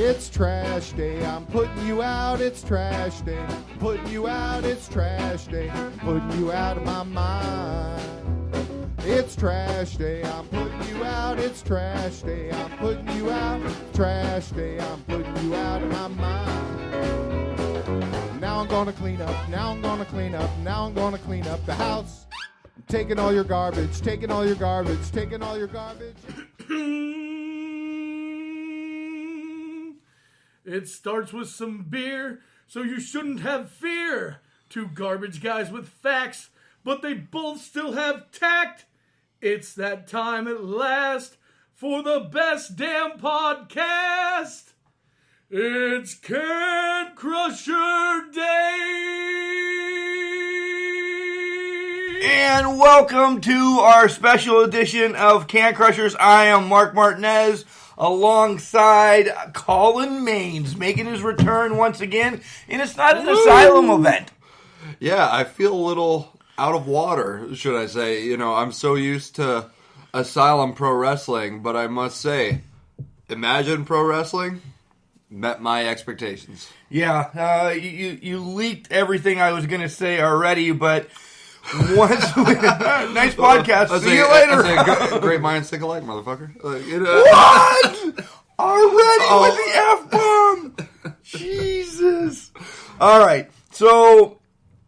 It's trash day, I'm putting you out, it's trash day. Putting you out, it's trash day. Putting you out of my mind. It's trash day, I'm putting you out, it's trash day. I'm putting you out, trash day, I'm putting you out of my mind. Now I'm gonna clean up, now I'm gonna clean up, now I'm gonna clean up the house. I'm taking all your garbage, taking all your garbage, taking all your garbage. It starts with some beer, so you shouldn't have fear. Two garbage guys with facts, but they both still have tact. It's that time at last for the best damn podcast. It's Can Crusher Day! And welcome to our special edition of Can Crushers. I am Mark Martinez, alongside Collin Maines, making his return once again, and it's not an Asylum event. Yeah, I feel a little out of water, should I say. You know, I'm so used to Asylum Pro Wrestling, but I must say, Imagine Pro Wrestling met my expectations. Yeah, you leaked everything I was going to say already, but once we... nice podcast. See you later. Great minds think alike, motherfucker. What? Already with the F-bomb? Jesus. All right, so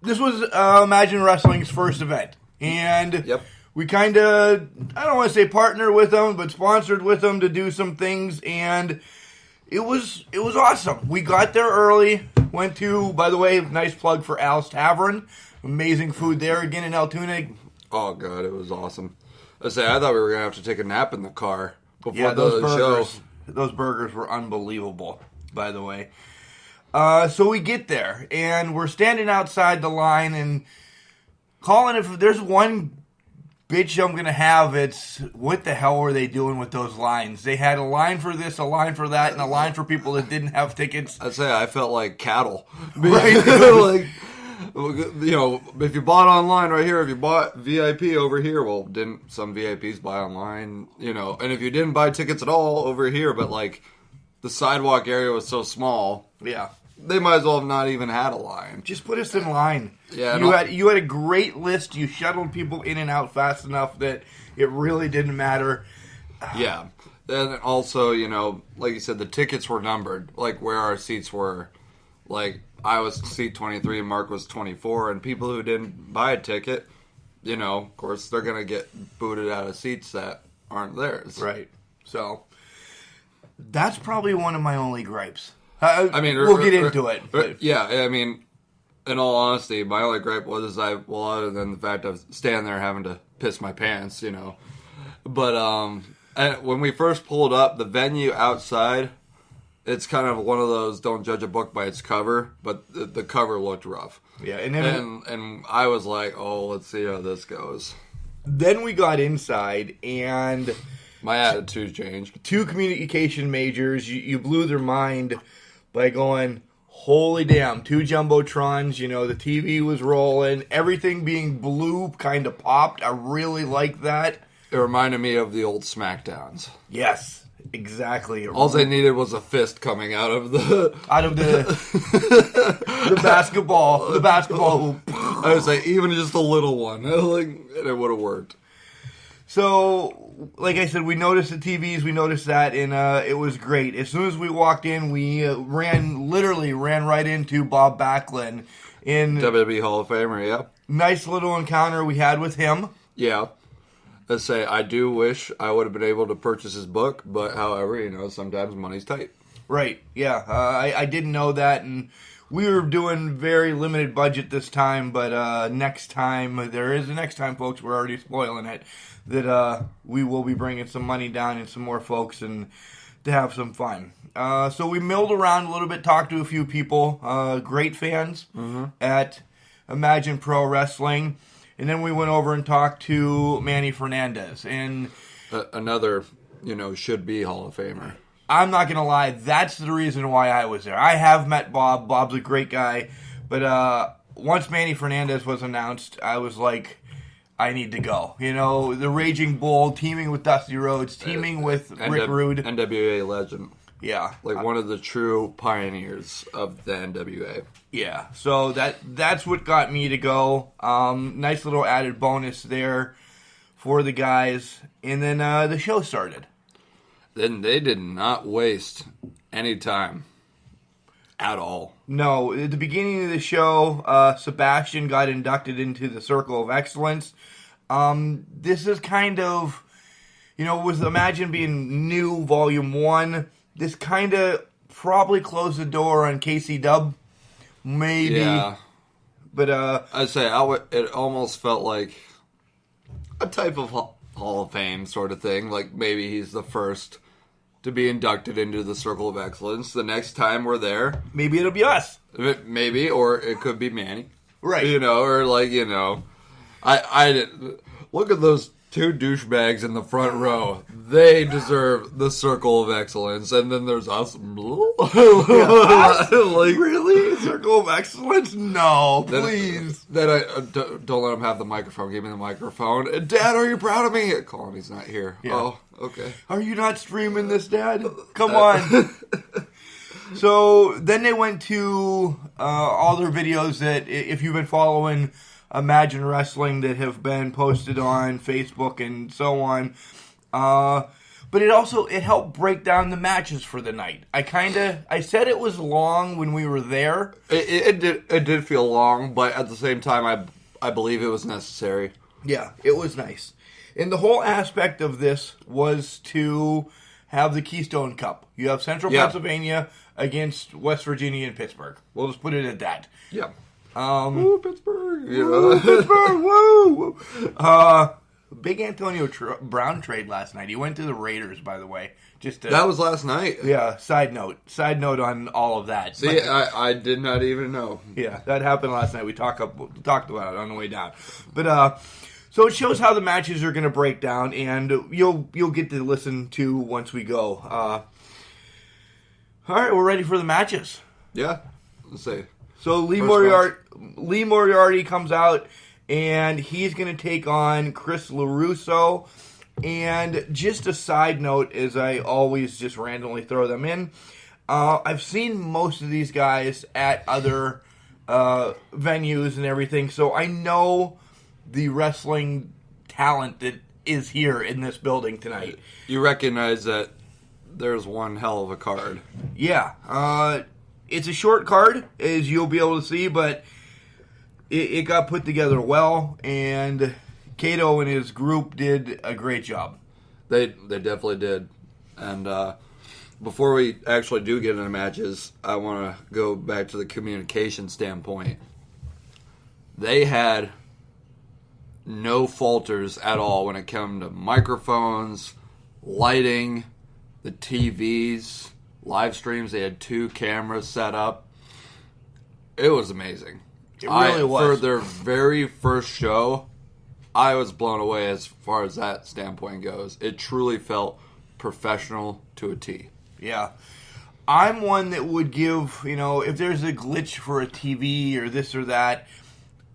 this was Imagine Wrestling's first event, and we kind of, I don't want to say partnered with them, but sponsored with them to do some things, and it was awesome. We got there early, went to, by the way, nice plug for Al's Tavern. Amazing food there again in Altoona. Oh, God, it was awesome. I thought we were going to have to take a nap in the car before those the show. Those burgers were unbelievable, by the way. So we get there, and we're standing outside the line, and Collin, if there's one bitch I'm going to have, it's what the hell were they doing with those lines? They had a line for this, a line for that, and a line for people that didn't have tickets. I felt like cattle. Right? Like, you know, if you bought online right here, if you bought VIP over here, well, didn't some VIPs buy online? You know, and if you didn't buy tickets at all over here, but like the sidewalk area was so small, yeah, they might as well have not even had a line. Just put us in line. Yeah, you had a great list. You shuttled people in and out fast enough that it really didn't matter. Yeah, and also, you know, like you said, the tickets were numbered, like where our seats were. Like, I was seat 23 and Mark was 24, and people who didn't buy a ticket, you know, of course, they're going to get booted out of seats that aren't theirs. Right. So, that's probably one of my only gripes. I mean, we'll get into it. Yeah, I mean, in all honesty, my only gripe was other than the fact of standing there having to piss my pants, you know. But when we first pulled up, the venue outside, it's kind of one of those don't judge a book by its cover, but the cover looked rough. Yeah, and I was like, oh, let's see how this goes. Then we got inside, and my attitude changed. Two communication majors, you blew their mind by going, holy damn, two Jumbotrons, you know, the TV was rolling, everything being blue kind of popped. I really liked that. It reminded me of the old SmackDowns. Yes, exactly. All they needed was a fist coming out of the the basketball. The basketball. I would say even just a little one, and it would have worked. So, like I said, we noticed the TVs, we noticed that, and it was great. As soon as we walked in, we ran right into Bob Backlund in WWE Hall of Famer. Yeah, nice little encounter we had with him. Yeah. Let's say I do wish I would have been able to purchase his book, but however, you know, sometimes money's tight. Right, yeah. I didn't know that, and we were doing very limited budget this time, but next time, there is a next time, folks, we're already spoiling it, that we will be bringing some money down and some more folks and to have some fun. So we milled around a little bit, talked to a few people, great fans at Imagine Pro Wrestling. And then we went over and talked to Manny Fernandez. And another, you know, should-be Hall of Famer. I'm not going to lie, that's the reason why I was there. I have met Bob. Bob's a great guy. But once Manny Fernandez was announced, I was like, I need to go. You know, the Raging Bull, teaming with Dusty Rhodes, teaming with Rick Rude. NWA legend. Yeah. Like one of the true pioneers of the NWA. Yeah, so that's what got me to go. Nice little added bonus there for the guys. And then the show started. Then they did not waste any time at all. No, at the beginning of the show, Sebastian got inducted into the Circle of Excellence. This is kind of, with Imagine being new Volume 1, this kind of probably closed the door on KC Dub. Maybe. Yeah. But, I'd say it almost felt like a type of Hall of Fame sort of thing. Like maybe he's the first to be inducted into the Circle of Excellence. The next time we're there, maybe it'll be us. Maybe, or it could be Manny. Right. I didn't look at those two douchebags in the front row. They deserve the Circle of Excellence, and then there's us. Like, really? Circle of Excellence? No, please. Then I don't let him have the microphone. Give me the microphone. Dad, are you proud of me? Collin, he's not here. Yeah. Oh, okay. Are you not streaming this, Dad? Come on. So then they went to all their videos that, if you've been following Imagine Wrestling, that have been posted on Facebook and so on. But it helped break down the matches for the night. I said it was long when we were there. It did feel long, but at the same time, I believe it was necessary. Yeah, it was nice. And the whole aspect of this was to have the Keystone Cup. You have Central Pennsylvania against West Virginia and Pittsburgh. We'll just put it at that. Yeah. Woo, Pittsburgh! Woo, Pittsburgh! Woo! Big Antonio Brown trade last night. He went to the Raiders, by the way. That was last night. Yeah. Side note on all of that. See, I did not even know. Yeah, that happened last night. We talked about it on the way down. But so it shows how the matches are going to break down, and you'll get to listen to once we go. All right, we're ready for the matches. Yeah. Let's see. So Lee Moriarty comes out, and he's going to take on Chris LaRusso. And just a side note, as I always just randomly throw them in, I've seen most of these guys at other venues and everything, so I know the wrestling talent that is here in this building tonight. You recognize that there's one hell of a card. Yeah. It's a short card, as you'll be able to see, but it got put together well, and Kato and his group did a great job. They definitely did. And before we actually do get into matches, I want to go back to the communication standpoint. They had no falters at all when it came to microphones, lighting, the TVs, live streams. They had 2 cameras set up. It was amazing. It really was. For their very first show, I was blown away as far as that standpoint goes. It truly felt professional to a T. Yeah. I'm one that would give, if there's a glitch for a TV or this or that,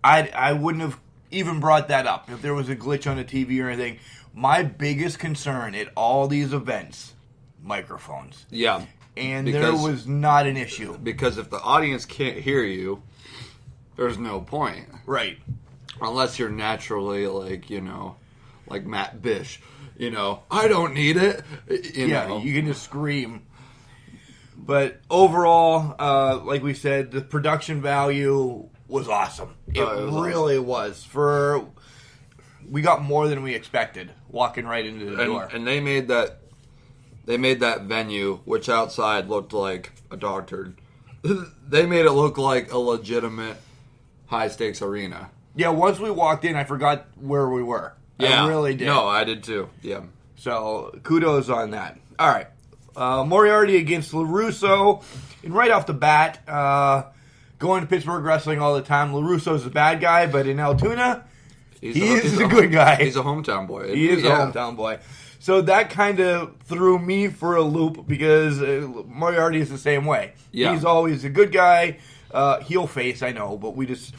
I wouldn't have even brought that up. If there was a glitch on a TV or anything, my biggest concern at all these events, microphones. Yeah. And there was not an issue. Because if the audience can't hear you, there's no point. Right. Unless you're naturally like Matt Bish. I don't need it. You know. You can just scream. But overall, like we said, the production value was awesome. It really was. We got more than we expected walking right into the door. And they made that venue, which outside looked like a dog turd. They made it look like a legitimate high-stakes arena. Yeah, once we walked in, I forgot where we were. Yeah. I really did. No, I did too. Yeah. So, kudos on that. All right. Moriarty against LaRusso. And right off the bat, going to Pittsburgh wrestling all the time, LaRusso's a bad guy, but in Altoona, he's a good guy. He's a hometown boy. He is a hometown boy. So that kind of threw me for a loop because Moriarty is the same way. Yeah. He's always a good guy. Heel face, I know, but we just...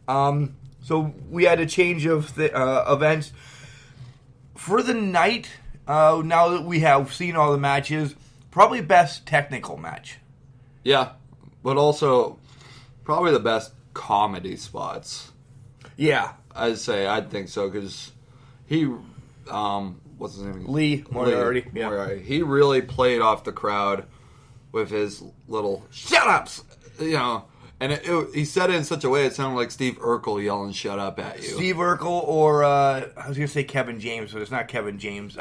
so we had a change of events. For the night, now that we have seen all the matches, probably best technical match. Yeah, but also probably the best comedy spots. Yeah. I'd think so, because he, what's his name? Lee Moriarty. Yeah. Moriarty. He really played off the crowd with his little shut-ups, and he said it in such a way it sounded like Steve Urkel yelling "shut up" at you. Steve Urkel, or I was going to say Kevin James, but it's not Kevin James.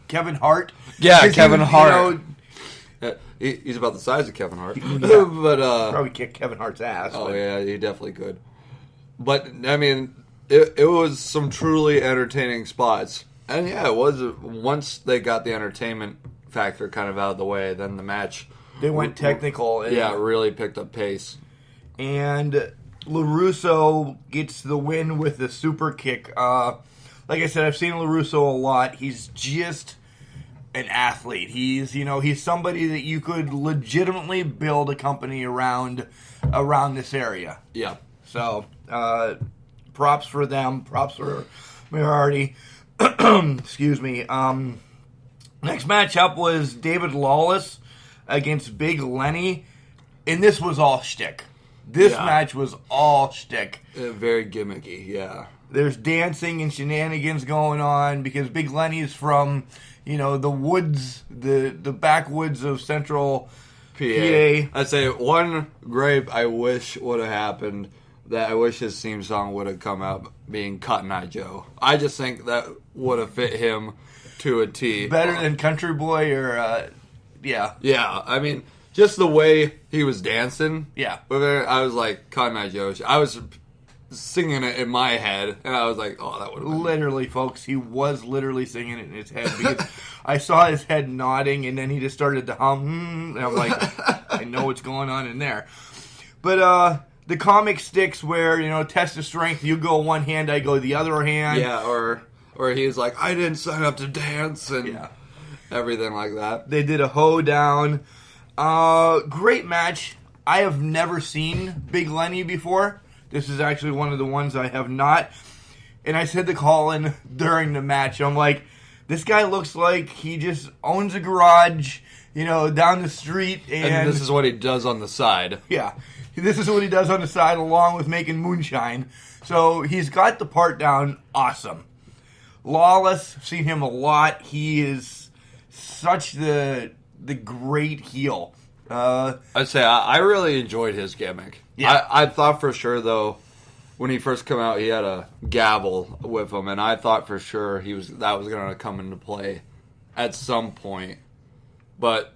Kevin Hart. Yeah, Kevin Hart. He's about the size of Kevin Hart. Yeah. But probably kick Kevin Hart's ass. Oh, but. yeah, he definitely could. But, I mean, it was some truly entertaining spots. And, yeah, it was. Once they got the entertainment factor kind of out of the way, then the match... They went technical. And, yeah, really picked up pace. And LaRusso gets the win with the super kick. Like I said, I've seen LaRusso a lot. He's just an athlete. He's somebody that you could legitimately build a company around this area. Yeah. So, props for them. Props for Moriarty. Excuse me. Next matchup was David Lawless against Big Lenny, and this was all shtick. This match was all shtick. Very gimmicky, yeah. There's dancing and shenanigans going on because Big Lenny's from, the woods, the backwoods of central PA. I'd say one gripe I wish would have happened, that I wish his theme song would have come out being Cotton Eye Joe. I just think that would have fit him to a T. Better than Country Boy or, yeah. Yeah, I mean, just the way he was dancing. Yeah. With it, I was like, Cotton Eye Joe. I was singing it in my head, and I was like, oh, that would have been... Literally, folks, he was literally singing it in his head, because I saw his head nodding, and then he just started to hum, and I'm like, I know what's going on in there. But, the comic sticks where, test of strength, you go one hand, I go the other hand. Yeah, or he's like, I didn't sign up to dance, and everything like that. They did a hoedown. Great match. I have never seen Big Lenny before. This is actually one of the ones I have not. And I said to Collin during the match, I'm like, this guy looks like he just owns a garage, down the street. And this is what he does on the side. Yeah. This is what he does on the side along with making moonshine. So he's got the part down awesome. Lawless, seen him a lot. He is such the great heel. I'd say I really enjoyed his gimmick. Yeah. I thought for sure, though, when he first came out, he had a gavel with him, and I thought for sure that was going to come into play at some point. But,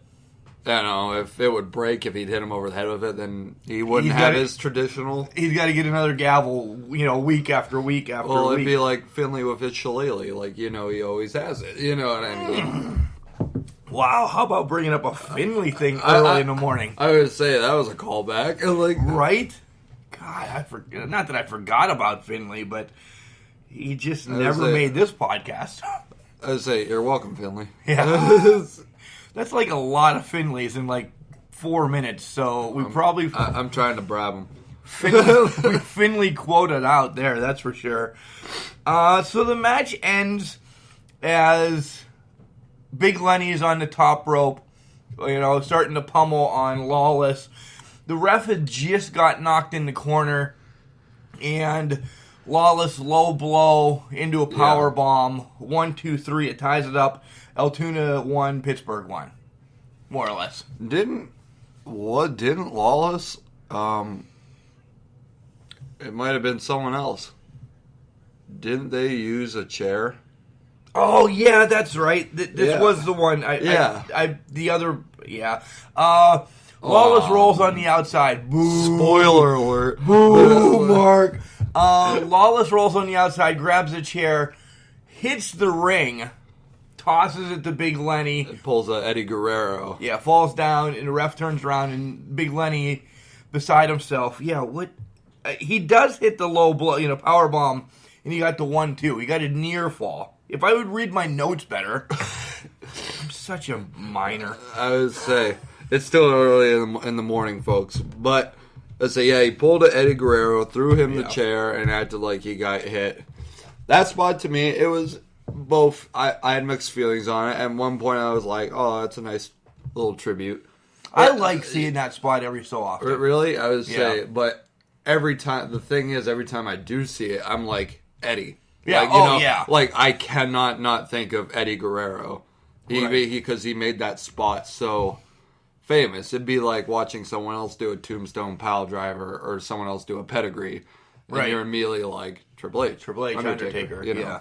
if it would break, if he'd hit him over the head with it, then he wouldn't have his traditional... He's got to get another gavel, week after week after week. Well, it'd be like Finley with his shillelagh. Like, he always has it. You know what I mean? Wow, how about bringing up a Finley thing early in the morning? I would say that was a callback. Right? God, not that I forgot about Finley, but he just never made this podcast. I would say, you're welcome, Finley. Yeah. That's like a lot of Finleys in like 4 minutes, so we probably... I'm trying to brab him. Finley quoted out there, that's for sure. So the match ends as Big Lenny is on the top rope, starting to pummel on Lawless. The ref had just got knocked in the corner, and Lawless low blow into a power bomb. 1, 2, 3, it ties it up. Altoona won, Pittsburgh won. More or less. Didn't Lawless, it might have been someone else. Didn't they use a chair? Oh, yeah, that's right. This was the one. Lawless rolls on the outside. Boo. Spoiler alert. Boo, Mark. Lawless rolls on the outside, grabs a chair, hits the ring, tosses it to Big Lenny. It pulls a Eddie Guerrero. Yeah, falls down, and the ref turns around, and Big Lenny, beside himself, what? He does hit the low blow, power bomb, and he got the 1-2. He got a near fall. If I would read my notes better, I'm such a minor. I would say, it's still early in the morning, folks, but let's say, he pulled a Eddie Guerrero, threw him the chair, and acted like he got hit. That spot, to me, it was... both, I had mixed feelings on it. At one point, I was like, oh, that's a nice little tribute. I like seeing that spot every so often. Really? I would say, Yeah. but every time I do see it, I'm like, Eddie. Yeah, Like, yeah. Like, I cannot not think of Eddie Guerrero. Right. Because he made that spot so famous. It'd be like watching someone else do a tombstone pile driver or someone else do a pedigree. And Right. you're immediately like, Triple H. Undertaker, you know? yeah.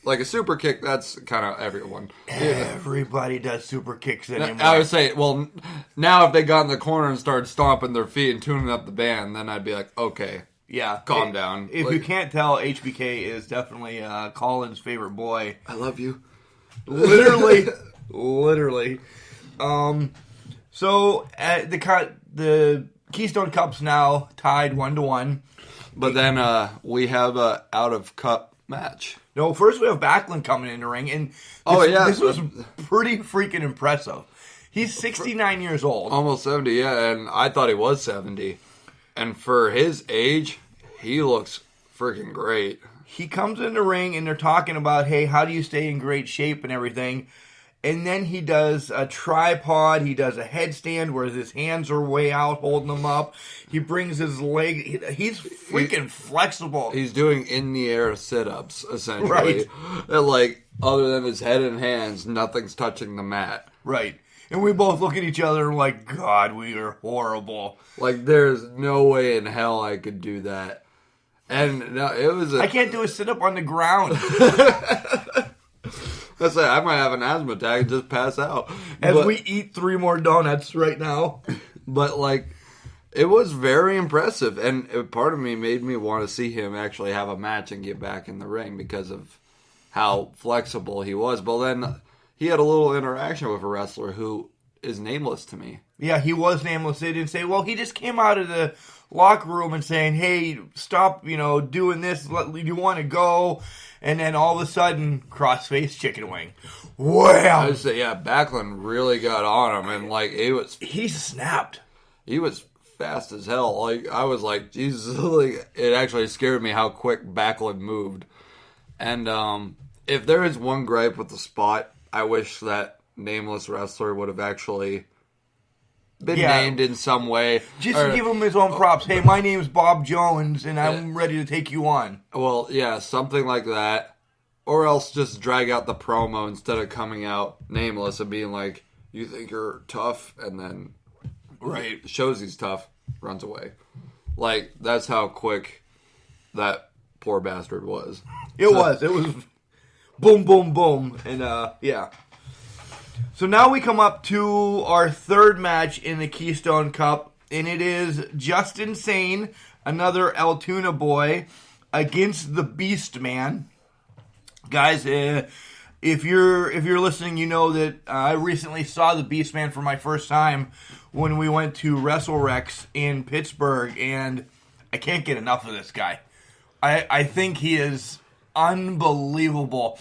Like a super kick, that's kind of everyone. Everybody does super kicks anymore. I would say, well, now if they got in the corner and started stomping their feet and tuning up the band, then I'd be like, okay, yeah, calm down. If Like, you can't tell, HBK is definitely Collin's favorite boy. I love you. Literally. So at the Keystone Cup's now tied 1-1. But then we have a out of cup match. No, first we have Backlund coming in the ring, and this was pretty freaking impressive. He's 69 years old. Almost 70, yeah, and I thought he was 70. And for his age, he looks freaking great. He comes in the ring, and they're talking about, hey, how do you stay in great shape and everything? And then he does a tripod. He does a headstand where his hands are way out holding him up. He brings his leg. He's freaking flexible. He's doing in-the-air sit-ups, essentially. Right. And, like, other than his head and hands, nothing's touching the mat. Right. And we both look at each other and like, God, we are horrible. Like, there's no way in hell I could do that. And no, it was I can't do a sit-up on the ground. Let's say I might have an asthma attack and just pass out. As we eat 3 more donuts right now. But, like, it was very impressive. And part of me made me want to see him actually have a match and get back in the ring because of how flexible he was. But then he had a little interaction with a wrestler who is nameless to me. Yeah, he was nameless. They didn't say, well, he just came out of the locker room and saying, hey, stop, doing this. You want to go. And then all of a sudden, cross-face chicken wing. Wow. I would say, yeah, Backlund really got on him. And, like, he snapped. He was fast as hell. Like, I was like, Jesus. Like, it actually scared me how quick Backlund moved. And if there is one gripe with the spot, I wish that nameless wrestler would have actually been named in some way. Just to give him his own props. Hey, my name's Bob Jones, and I'm ready to take you on. Well, yeah, something like that. Or else just drag out the promo instead of coming out nameless and being like, you think you're tough, and then shows he's tough, runs away. Like, that's how quick that poor bastard was. It was boom, boom, boom. And, yeah. So now we come up to our third match in the Keystone Cup, and it is Just Insane, another Altoona boy, against the Beast Man. Guys, if you're listening, you know that I recently saw the Beast Man for my first time when we went to WrestleRex in Pittsburgh, and I can't get enough of this guy. I think he is unbelievable.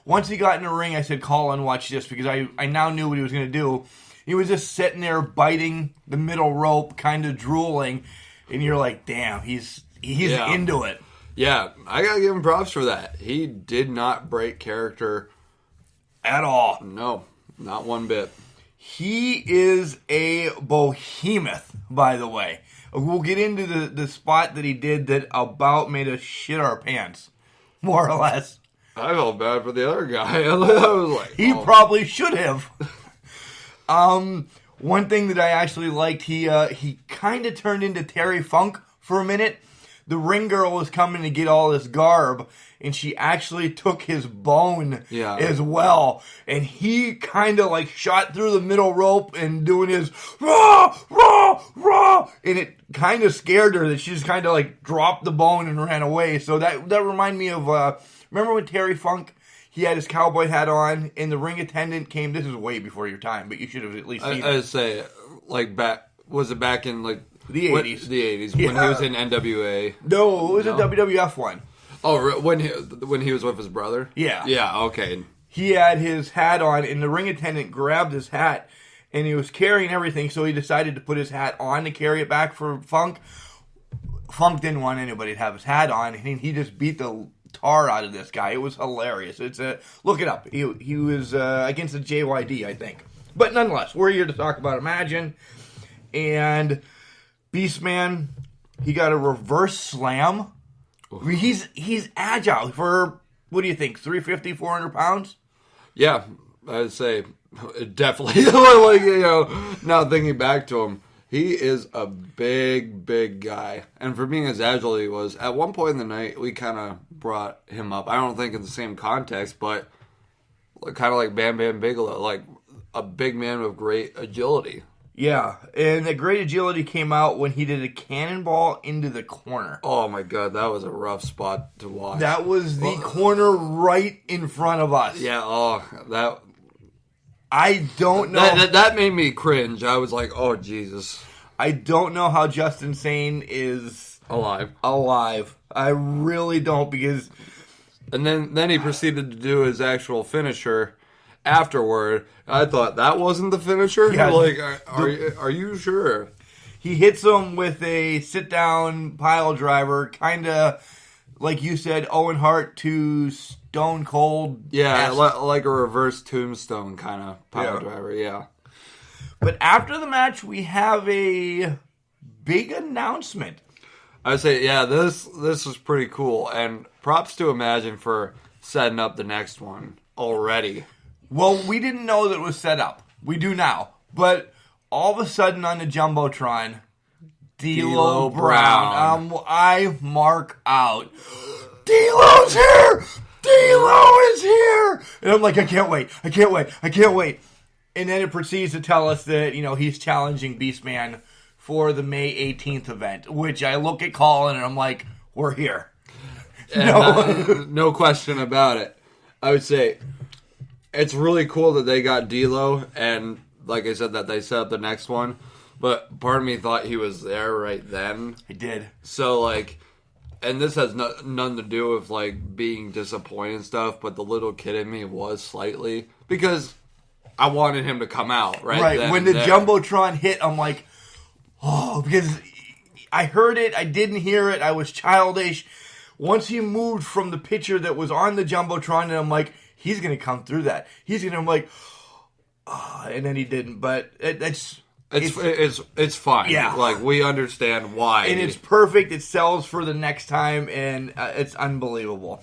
Once he got in the ring, I said, Collin, watch this, because I now knew what he was going to do. He was just sitting there biting the middle rope, kind of drooling, and you're like, damn, he's into it. Yeah, I got to give him props for that. He did not break character At all. No, not one bit. He is a behemoth, by the way. We'll get into the spot that he did that about made us shit our pants, more or less. I felt bad for the other guy. I was like, He probably should have. One thing that I actually liked, he kind of turned into Terry Funk for a minute. The ring girl was coming to get all this garb, and she actually took his bone as well. And he kind of like shot through the middle rope and doing his rah, rah, rah. And it kind of scared her that she just kind of like dropped the bone and ran away. So that reminded me of, remember when Terry Funk, he had his cowboy hat on, and the ring attendant came, this is way before your time, but you should have at least seen it. I'd say, like, was it back in, like, the 80s. The 80s, when he was in NWA. No, it was a WWF one. Oh, when he was with his brother? Yeah. Yeah, okay. He had his hat on, and the ring attendant grabbed his hat, and he was carrying everything, so he decided to put his hat on to carry it back for Funk. Funk didn't want anybody to have his hat on, and he just beat the tar out of this guy. It was hilarious. Look it up. He was against the JYD, I think. But nonetheless, we're here to talk about Imagine. And Beastman, he got a reverse slam. He's agile for, what do you think, 350, 400 pounds? Yeah, I'd say definitely. Like, now thinking back to him, he is a big, big guy. And for being as agile as he was, at one point in the night, we kind of brought him up. I don't think in the same context, but kind of like Bam Bam Bigelow, like a big man with great agility. Yeah, and the great agility came out when he did a cannonball into the corner. Oh my God, that was a rough spot to watch. That was the corner right in front of us. Yeah, that... I don't know. That made me cringe. I was like, oh, Jesus. I don't know how Justin Sane is alive. I really don't, because... And then he proceeded to do his actual finisher afterward. I thought that wasn't the finisher? Yeah, like, are you sure? He hits him with a sit-down pile driver, kind of, like you said, Owen Hart to Stone Cold. Yeah, like a reverse tombstone kind of pile driver, yeah. But after the match, we have a big announcement. I say, yeah, this is pretty cool. And props to Imagine for setting up the next one already. Well, we didn't know that it was set up. We do now. But all of a sudden on the Jumbotron, D'Lo Brown. I mark out. D'Lo's here! D'Lo is here! And I'm like, I can't wait. And then it proceeds to tell us that, he's challenging Beastman for the May 18th event, which I look at Collin and I'm like, we're here. No question about it. I would say it's really cool that they got D'Lo, and like I said, that they set up the next one. But part of me thought he was there right then. He did. So, and this has nothing to do with, being disappointed and stuff, but the little kid in me was slightly. Because I wanted him to come out right then. When the Jumbotron hit, I'm like, oh, because I heard it, I didn't hear it, I was childish. Once he moved from the picture that was on the Jumbotron, and I'm like, he's going to come through that. I'm like, oh, and then he didn't. But it's fine. Yeah. We understand why. And it's perfect. It sells for the next time, and it's unbelievable.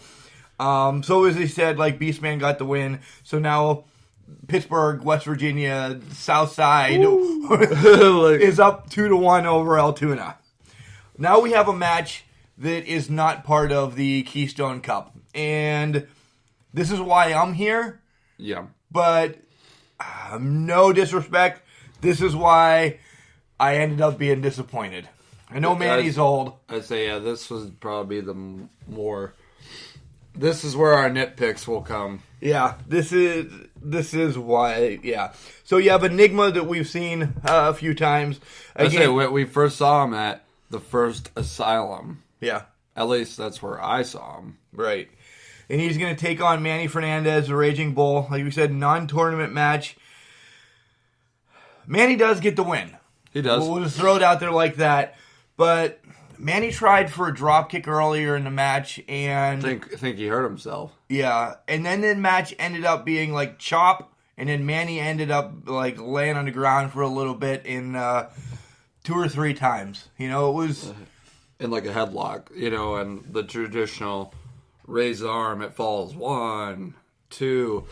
So as they said, Beastman got the win. So now Pittsburgh, West Virginia, South Side is up 2-1 over Altoona. Now we have a match that is not part of the Keystone Cup. And this is why I'm here. Yeah. But no disrespect, this is why I ended up being disappointed. I know Manny's old. I'd say, yeah, this would probably be this is where our nitpicks will come. Yeah, this is why, yeah. So you have Enigma that we've seen a few times. I'd say we first saw him at the first Asylum. Yeah. At least that's where I saw him. Right. And he's going to take on Manny Fernandez, the Raging Bull. Like we said, non-tournament match. Manny does get the win. He does. We'll just throw it out there like that. But Manny tried for a drop kick earlier in the match, and I think he hurt himself. Yeah, and then the match ended up being chop, and then Manny ended up laying on the ground for a little bit in 2 or 3 times. It was in a headlock, and the traditional raise the arm, it falls 1, 2.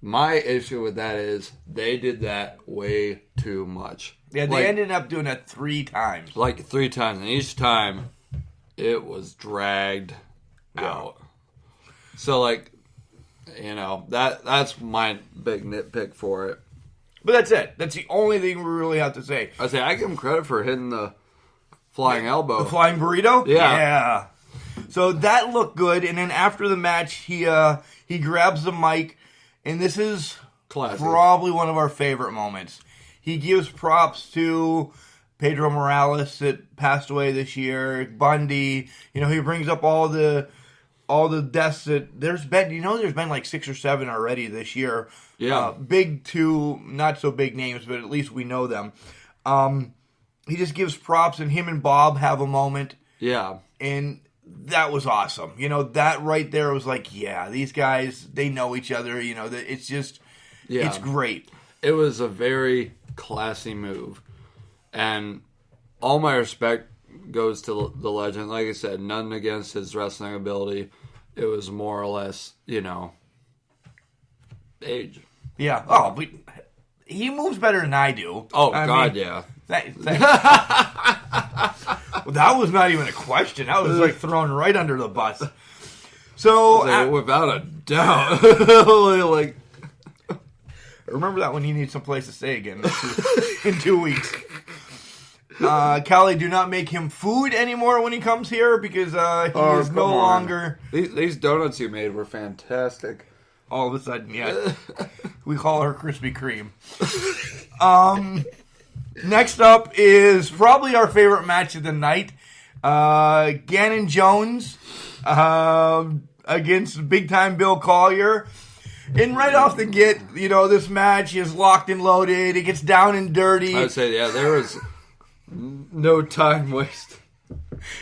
My issue with that is they did that way too much. Yeah, they ended up doing it 3 times. 3 times, and each time it was dragged out. So, that's my big nitpick for it. But that's it. That's the only thing we really have to say. I give him credit for hitting the flying elbow. The flying burrito? Yeah. So that looked good, and then after the match, he grabs the mic, and this is classic. Probably one of our favorite moments. He gives props to Pedro Morales that passed away this year, Bundy. He brings up all the deaths that there's been. There's been 6 or 7 already this year. Yeah. Big 2, not so big names, but at least we know them. He just gives props, and him and Bob have a moment. Yeah. And that was awesome. That right there was yeah, these guys, they know each other. It's just, it's great. It was a very classy move. And all my respect goes to the legend. Like I said, nothing against his wrestling ability. It was more or less, age. Yeah. Oh, but he moves better than I do. Oh, I God, mean, yeah. Well, that was not even a question. That was like thrown right under the bus. So, without a doubt. Like, remember that when you need some place to stay again in 2 weeks. Callie, do not make him food anymore when he comes here because he is no longer. These donuts you made were fantastic. All of a sudden, yeah. We call her Krispy Kreme. Next up is probably our favorite match of the night. Gannon Jones against Big Time Bill Collier. And right off the get, this match is locked and loaded. It gets down and dirty. I would say, yeah, there was no time waste.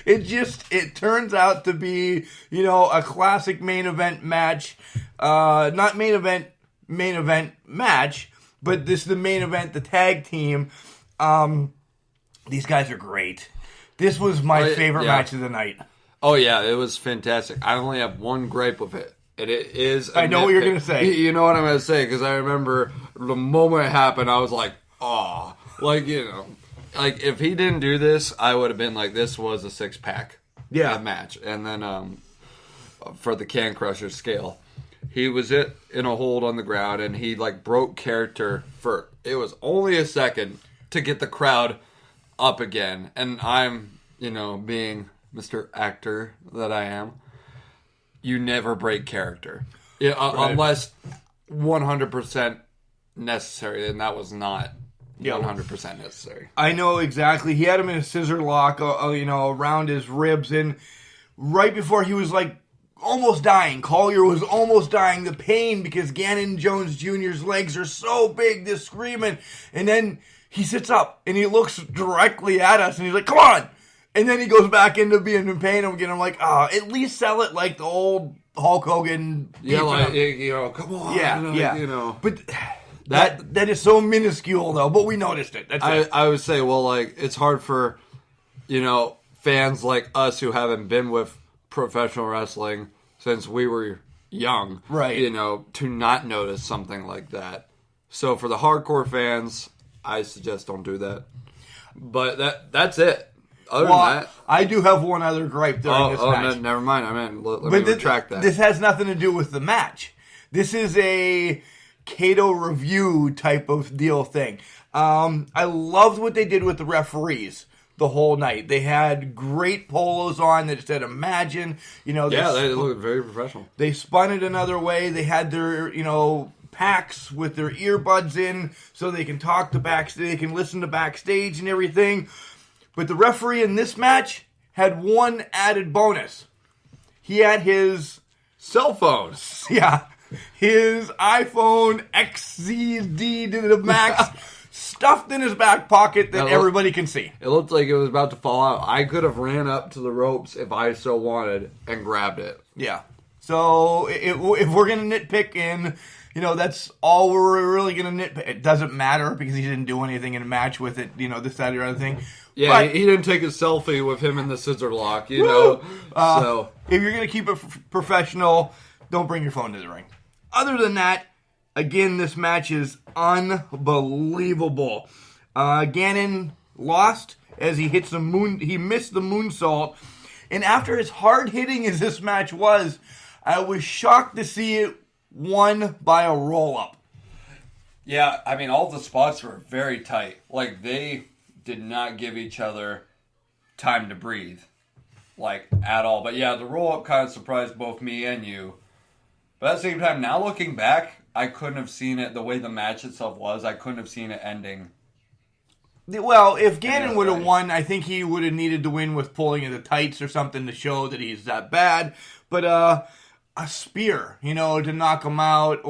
It turns out to be, a classic main event match. Not main event match, but this is the main event, the tag team. These guys are great. This was my favorite match of the night. Oh, yeah, it was fantastic. I only have one gripe with it. And it is I know what you're going to say. You know what I'm going to say, because I remember the moment it happened, I was like, oh. Like, like, if he didn't do this, I would have been like, this was a six-pack match. And then for the Can Crusher scale, he was in a hold on the ground, and he, broke character for, it was only a second to get the crowd up again. And I'm, being Mr. Actor that I am, you never break character. Unless 100% necessary, and that was not 100% necessary. I know exactly. He had him in a scissor lock, around his ribs, and right before he was almost dying, Collier was almost dying. The pain because Gannon Jones Jr.'s legs are so big, this screaming, and then he sits up and he looks directly at us, and he's like, "Come on!" And then he goes back into being in pain again. I'm like, at least sell it like the old Hulk Hogan. Yeah, come on. Yeah. But that is so minuscule, though. But we noticed it. That's it. I would say, it's hard for, fans like us who haven't been with professional wrestling since we were young. Right. To not notice something like that. So for the hardcore fans, I suggest don't do that. But that's it. Other than that, I do have one other gripe during this match. No, never mind. Let me retract that. This has nothing to do with the match. This is a Kato review type of deal thing. I loved what they did with the referees the whole night. They had great polos on that said "Imagine." They look very professional. They spun it another way. They had their packs with their earbuds in so they can talk to backstage. They can listen to backstage and everything. But the referee in this match had one added bonus. He had his cell phone. Yeah. His iPhone XZD to the max stuffed in his back pocket that everybody can see. It looked like it was about to fall out. I could have ran up to the ropes if I so wanted and grabbed it. Yeah. So if we're going to nitpick and, that's all we're really going to nitpick. It doesn't matter because he didn't do anything in a match with it, this, that, or other thing. Yeah, but he didn't take a selfie with him in the scissor lock, So if you're going to keep it professional, don't bring your phone to the ring. Other than that, again, this match is unbelievable. Gannon lost as he hits he missed the moonsault. And after as hard hitting as this match was, I was shocked to see it won by a roll-up. Yeah, I mean, all the spots were very tight. They did not give each other time to breathe, at all. But yeah, the roll-up kind of surprised both me and you. But at the same time, now looking back, I couldn't have seen it the way the match itself was. I couldn't have seen it ending. Well, if Gannon would have won, I think he would have needed to win with pulling of the tights or something to show that he's that bad. But a spear, to knock him out.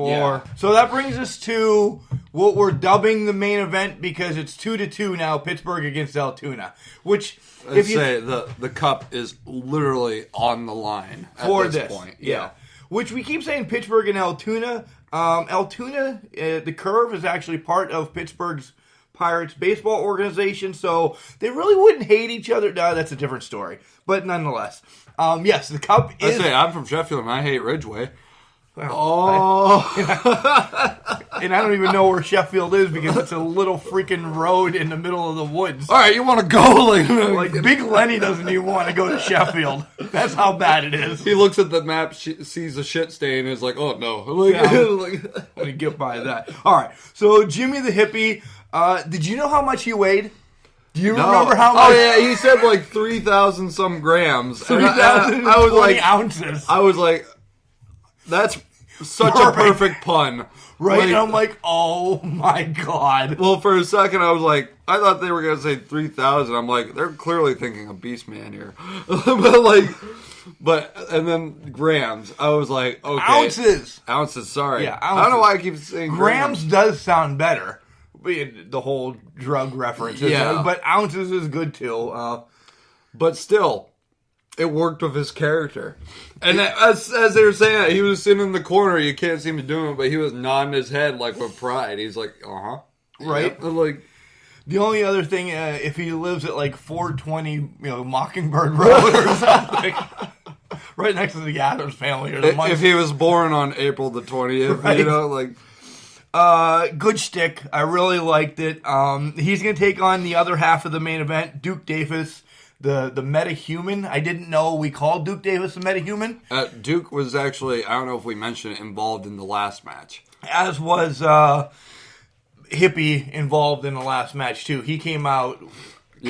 So that brings us to what we're dubbing the main event because it's 2-2 now, Pittsburgh against Altoona. Which, the cup is literally on the line for at this point. Yeah. Which we keep saying Pittsburgh and Altoona. Altoona, the Curve is actually part of Pittsburgh's Pirates baseball organization, so they really wouldn't hate each other. No, that's a different story. But nonetheless, yes, the Cup is... I'm from Sheffield and I hate Ridgeway. And I don't even know where Sheffield is because it's a little freaking road in the middle of the woods. All right, you want to go? Like Big Lenny doesn't even want to go to Sheffield. That's how bad it is. He looks at the map, sees a shit stain, and is like, "Oh no!" Let me get by that. All right, so Jimmy the Hippie. Did you know how much he weighed? Do you remember how much? Oh yeah, he said like 3,000 some grams. 3,000 I was like ounces. I was like, that's such a perfect pun. Right? Like, and I'm like, oh my God. well, for a second, I was like, I thought they were going to say 3,000. I'm like, they're clearly thinking of Beastman here. And then grams. I was like, okay. Ounces, sorry. Yeah, I don't know why I keep saying grams. Does sound better. The whole drug reference. Yeah. But ounces is good too. But still, it worked with his character. And as they were saying that, he was sitting in the corner. You can't see him doing it, but he was nodding his head like with pride. He's like, uh-huh. Right? Yeah. Like, the only other thing, if he lives at like 420, Mockingbird Road or something, right next to the Adams family. Or the if he was born on April the 20th, right. Good shtick. I really liked it. He's going to take on the other half of the main event, Duke Davis, the metahuman. I didn't know we called Duke Davis the metahuman. Duke was actually, I don't know if we mentioned it, involved in the last match. As was Hippie involved in the last match, too. He came out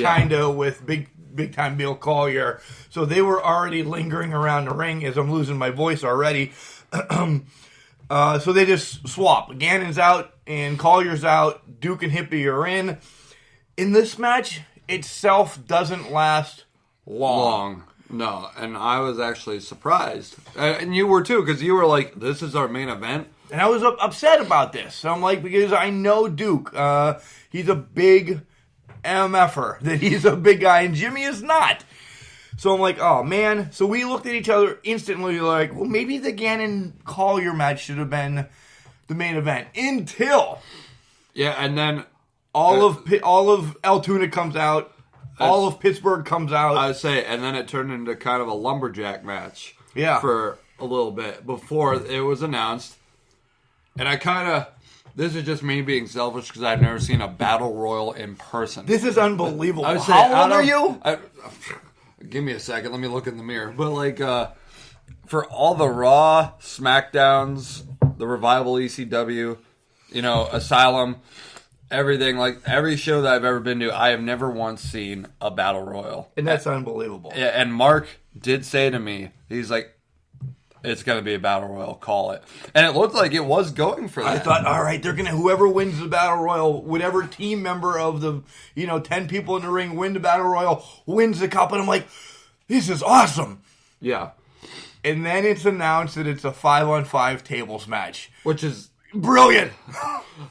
kind of with big time Bill Collier. So they were already lingering around the ring as I'm losing my voice already. So they just swap. Gannon's out and Collier's out. Duke and Hippie are in. In this match itself doesn't last long. No, and I was actually surprised. And you were too, because you were like, this is our main event. And I was upset about this. I'm like, because I know Duke. He's a big MFer. That he's a big guy, and Jimmy is not. So I'm like, oh, man. So we looked at each other instantly like, well, maybe the Gannon-Collier match should have been the main event. Until... Yeah, and then... All of Altoona comes out. All of Pittsburgh comes out. I would say, and then it turned into kind of a lumberjack match. Yeah. For a little bit before it was announced. And I kind of... This is just me being selfish because I've never seen a battle royal in person. This is unbelievable. I would say, how old are you? Give me a second. Let me look in the mirror. But, like, for all the Raw, SmackDowns, the Revival ECW, Asylum, everything, like, every show that I've ever been to, I have never once seen a Battle Royal. And that's unbelievable. Yeah, and Mark did say to me, he's like, it's going to be a Battle Royal, call it. And it looked like it was going for that. I thought, all right, they're going to, whoever wins the Battle Royal, whatever team member of the, 10 people in the ring win the Battle Royal, wins the cup. And I'm like, this is awesome. Yeah. And then it's announced that it's a 5-on-5 tables match. Which is brilliant.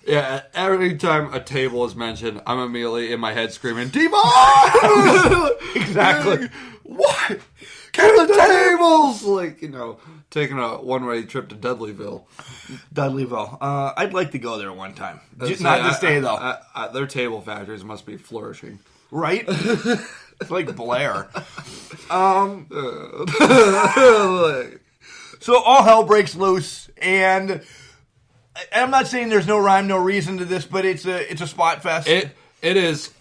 Yeah, every time a table is mentioned, I'm immediately in my head screaming, Devon! Exactly. What? Get the tables! Like, taking a one-way trip to Dudleyville. I'd like to go there one time. Not to stay, though. Their table factories must be flourishing. Right? It's like Blair. So all hell breaks loose, and I'm not saying there's no rhyme, no reason to this, but it's a spot fest. It is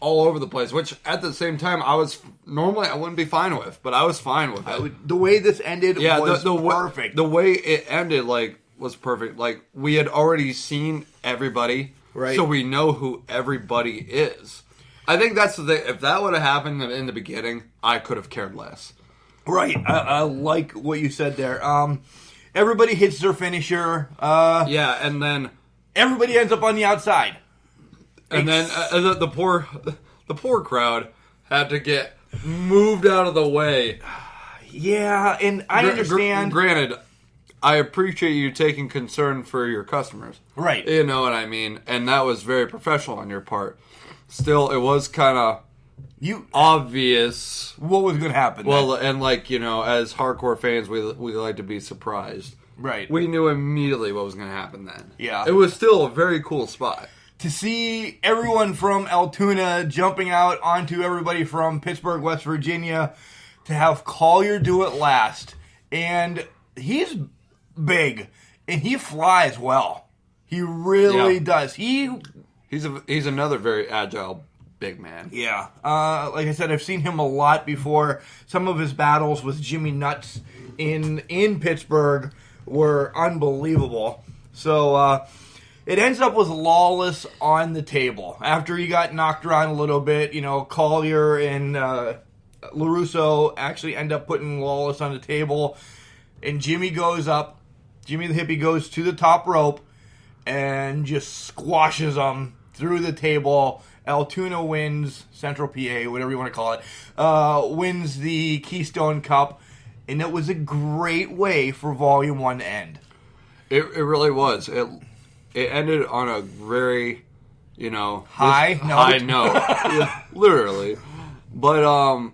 all over the place, which at the same time I wouldn't be fine with, but I was fine with it. The way this ended was perfect. The way it ended was perfect. Like, we had already seen everybody, right? So we know who everybody is. I think that's the thing. If that would have happened in the beginning, I could have cared less. Right. I like what you said there. Everybody hits their finisher. Yeah, and then everybody ends up on the outside. And then the poor crowd had to get moved out of the way. Yeah, and I understand. Granted, I appreciate you taking concern for your customers. Right. You know what I mean? And that was very professional on your part. Still, it was kind of obvious what was going to happen. Well, then. And as hardcore fans, we like to be surprised. Right. we knew immediately what was going to happen then. Yeah. It was still a very cool spot. To see everyone from Altoona jumping out onto everybody from Pittsburgh, West Virginia, to have Collier do it last. And he's big, and he flies well. He really does. He's another very agile big man. Yeah. Like I said, I've seen him a lot before. Some of his battles with Jimmy Nuts in Pittsburgh were unbelievable. So it ends up with Lawless on the table. After he got knocked around a little bit, Collier and LaRusso actually end up putting Lawless on the table. And Jimmy goes up. Jimmy the Hippie goes to the top rope and just squashes him through the table. Altoona wins, Central PA, whatever you want to call it, wins the Keystone Cup. And it was a great way for Volume 1 to end. It really was. It ended on a very, high note. Yeah, literally. But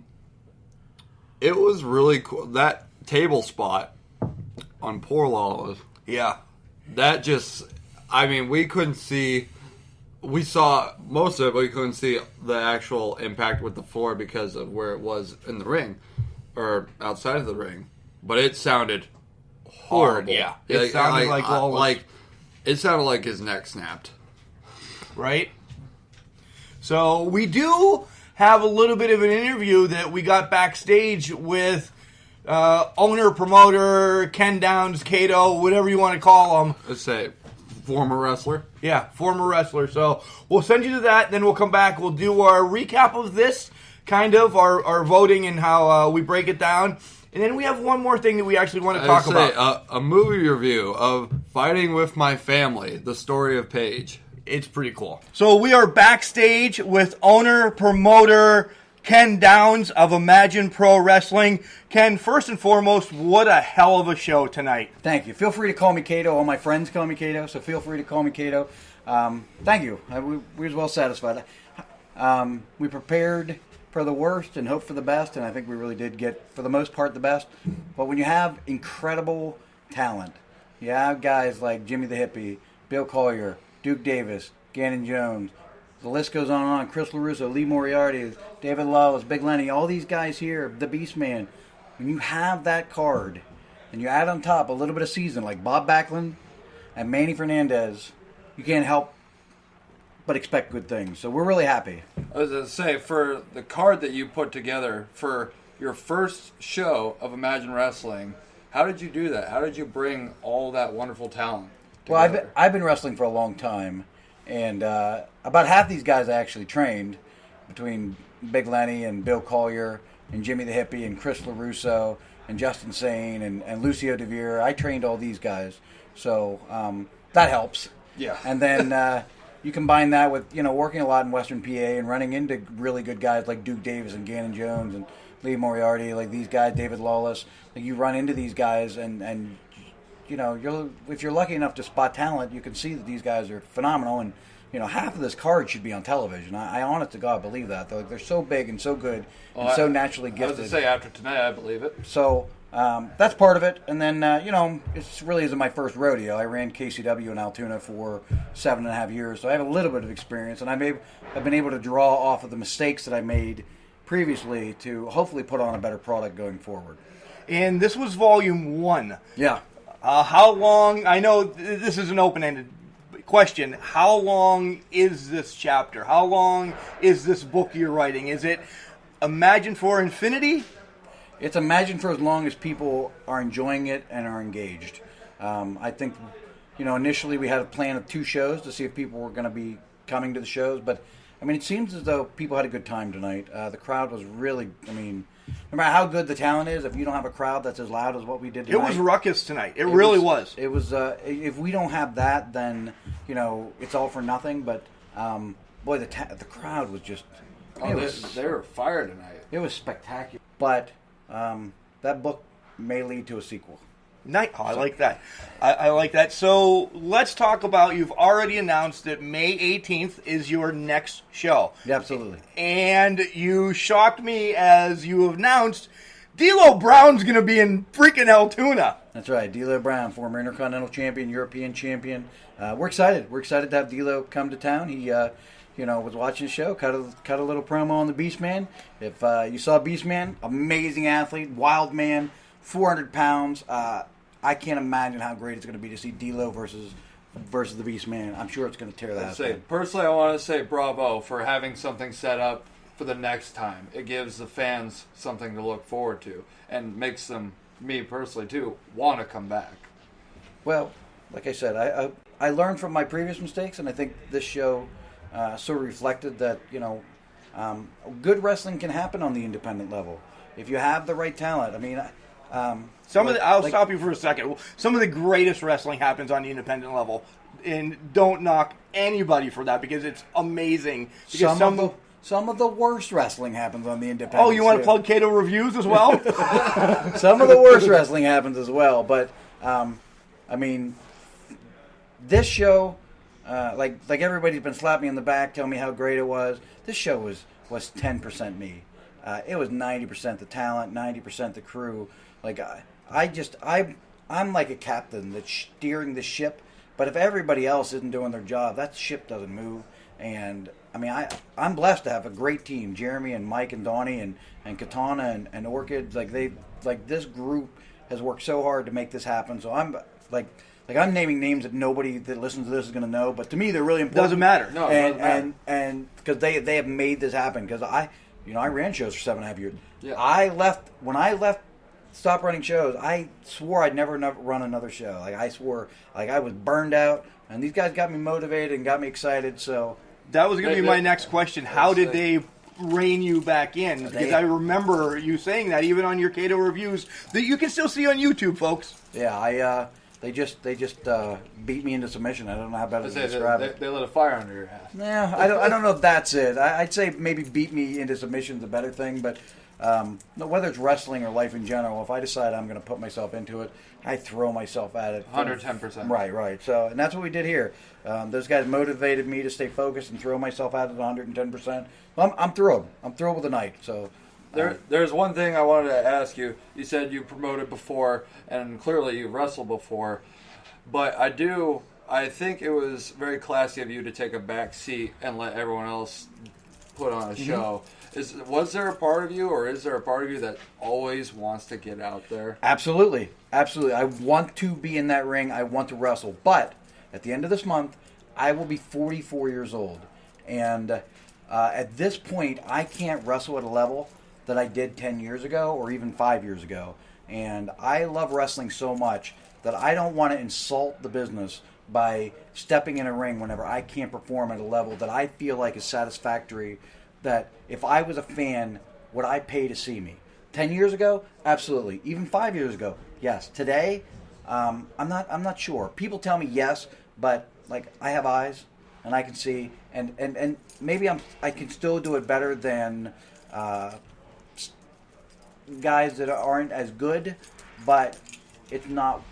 it was really cool. That table spot on poor Lawless. Yeah. That just, we couldn't see. We saw most of it, but we couldn't see the actual impact with the floor because of where it was in the ring or outside of the ring. But it sounded horrible. Yeah. It sounded like Lawless. It sounded like his neck snapped. Right? So we do have a little bit of an interview that we got backstage with owner, promoter, Ken Downs, Kato, whatever you want to call him. Let's say former wrestler. Yeah, former wrestler. So we'll send you to that, then we'll come back. We'll do our recap of this, kind of, our voting and how we break it down. And then we have one more thing that we actually want to talk about. A movie review of Fighting With My Family, the story of Paige. It's pretty cool. So we are backstage with owner, promoter, Ken Downs of Imagine Pro Wrestling. Ken, first and foremost, what a hell of a show tonight. Thank you. Feel free to call me Kato. All my friends call me Kato, so feel free to call me Kato. Thank you. We was well satisfied. We prepared for the worst and hoped for the best, and I think we really did get, for the most part, the best. But when you have incredible talent, you have guys like Jimmy the Hippie, Bill Collier, Duke Davis, Gannon Jones, the list goes on and on, Chris LaRusso, Lee Moriarty, David Lawless, Big Lenny, all these guys here, the Beast Man. When you have that card, and you add on top a little bit of season like Bob Backlund and Manny Fernandez, you can't help but expect good things. So we're really happy. I was going to say, for the card that you put together for your first show of Imagine Wrestling, how did you do that? How did you bring all that wonderful talent together? Well, I've been wrestling for a long time, and about half these guys I actually trained, between Big Lenny and Bill Collier and Jimmy the Hippie and Chris LaRusso and Justin Sane and Lucio DeVere. I trained all these guys, so that helps. Yeah. And then you combine that with working a lot in Western PA and running into really good guys like Duke Davis and Gannon Jones and Lee Moriarty, like these guys, David Lawless. Like you run into these guys, and if you're lucky enough to spot talent, you can see that these guys are phenomenal. And half of this card should be on television. I honest to God believe that. They're so big and so good and so naturally gifted. I was going to say, after tonight, I believe it. So that's part of it. And then, it really isn't my first rodeo. I ran KCW in Altoona for 7.5 years, so I have a little bit of experience. And I've been able to draw off of the mistakes that I made previously to hopefully put on a better product going forward. And this was Volume 1. Yeah. How long, I know this is an open-ended question, how long is this chapter? How long is this book you're writing? Is it Imagine for Infinity? It's Imagine for as long as people are enjoying it and are engaged. I think, initially we had a plan of 2 shows to see if people were going to be coming to the shows, but it seems as though people had a good time tonight. The crowd was really, no matter how good the talent is, if you don't have a crowd that's as loud as what we did tonight. It was ruckus tonight. It really was. It was, if we don't have that, then, it's all for nothing, but, boy, the crowd was just, they were fire tonight. It was spectacular. But that book may lead to a sequel. Nice. Oh, I like that. I like that. So let's talk about, you've already announced that May 18th is your next show. Yeah, absolutely. And you shocked me as you announced D'Lo Brown's going to be in freaking Altoona. That's right. D'Lo Brown, former Intercontinental Champion, European Champion. We're excited. We're excited to have D'Lo come to town. He, was watching the show, cut a little promo on the Beastman. If you saw Beastman, amazing athlete, wild man, 400 pounds. I can't imagine how great it's going to be to see D'Lo versus the Beastman. I'm sure it's going to tear that up. Personally, I want to say bravo for having something set up for the next time. It gives the fans something to look forward to and makes them, me personally too, want to come back. Well, like I said, I learned from my previous mistakes, and I think this show sort of reflected that, good wrestling can happen on the independent level if you have the right talent. I mean, I'll stop you for a second. Some of the greatest wrestling happens on the independent level, and don't knock anybody for that because it's amazing. Because some of the worst wrestling happens on the independent. Oh, you want to plug Kato Reviews as well? Some of the worst wrestling happens as well, but this show, like everybody's been slapping me in the back, telling me how great it was. This show was 10% me. It was 90% the talent, 90% the crew. Like I'm like a captain that's steering the ship. But if everybody else isn't doing their job, that ship doesn't move. And I mean, I'm blessed to have a great team. Jeremy and Mike and Donnie and Katana and Orchid. This group has worked so hard to make this happen. So I'm I'm naming names that nobody that listens to this is going to know. But to me, they're really important. Doesn't matter. No, it doesn't matter. And because they have made this happen. Because I ran shows for 7.5 years. Yeah. When I left, stopped running shows, I swore I'd never run another show. I swore, I was burned out, and these guys got me motivated and got me excited. So that was going to be my next question. How did they rein you back in? Because I remember you saying that even on your Kato Reviews that you can still see on YouTube, folks. Yeah, they just beat me into submission. I don't know how better to describe it. They lit a fire under your ass. Yeah, I don't know if that's it. I'd say maybe beat me into submission is a better thing, but whether it's wrestling or life in general, if I decide I'm going to put myself into it, I throw myself at it. 110%. Right. So, and that's what we did here. Those guys motivated me to stay focused and throw myself at it 110%. I'm thrilled. I'm thrilled with the night. So, there's one thing I wanted to ask you. You said you promoted before, and clearly you wrestled before. But I think it was very classy of you to take a back seat and let everyone else put on a show. Was there a part of you, or is there a part of you that always wants to get out there? Absolutely. I want to be in that ring. I want to wrestle. But at the end of this month, I will be 44 years old. And at this point, I can't wrestle at a level that I did 10 years ago or even 5 years ago. And I love wrestling so much that I don't want to insult the business by stepping in a ring whenever I can't perform at a level that I feel like is satisfactory. That if I was a fan, would I pay to see me? 10 years ago, absolutely. Even 5 years ago, yes. Today, I'm not sure. People tell me yes, but I have eyes and I can see, and maybe I can still do it better than guys that aren't as good, but it's not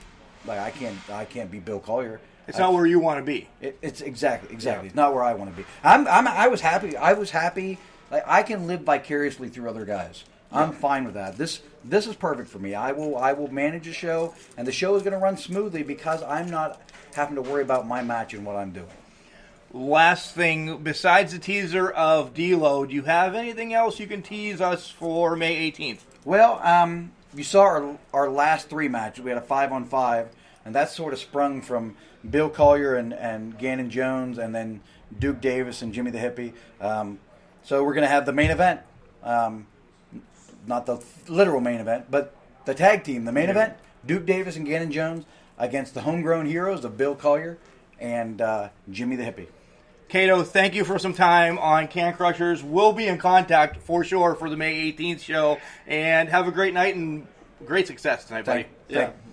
I can't be Bill Collier. It's not where you want to be. It's exactly. Yeah. It's not where I want to be. I was happy. I can live vicariously through other guys. I'm fine with that. This is perfect for me. I will manage a show, and the show is going to run smoothly because I'm not having to worry about my match and what I'm doing. Last thing, besides the teaser of D'Lo, do you have anything else you can tease us for May 18th? Well, you saw our last 3 matches. We had a 5-on-5, and that sort of sprung from Bill Collier and Gannon Jones, and then Duke Davis and Jimmy the Hippie. So we're going to have the main event. Not the literal main event, but the tag team, the main event. Duke Davis and Gannon Jones against the homegrown heroes of Bill Collier and Jimmy the Hippie. Kato, thank you for some time on Can Crushers. We'll be in contact for sure for the May 18th show. And have a great night and great success tonight, buddy.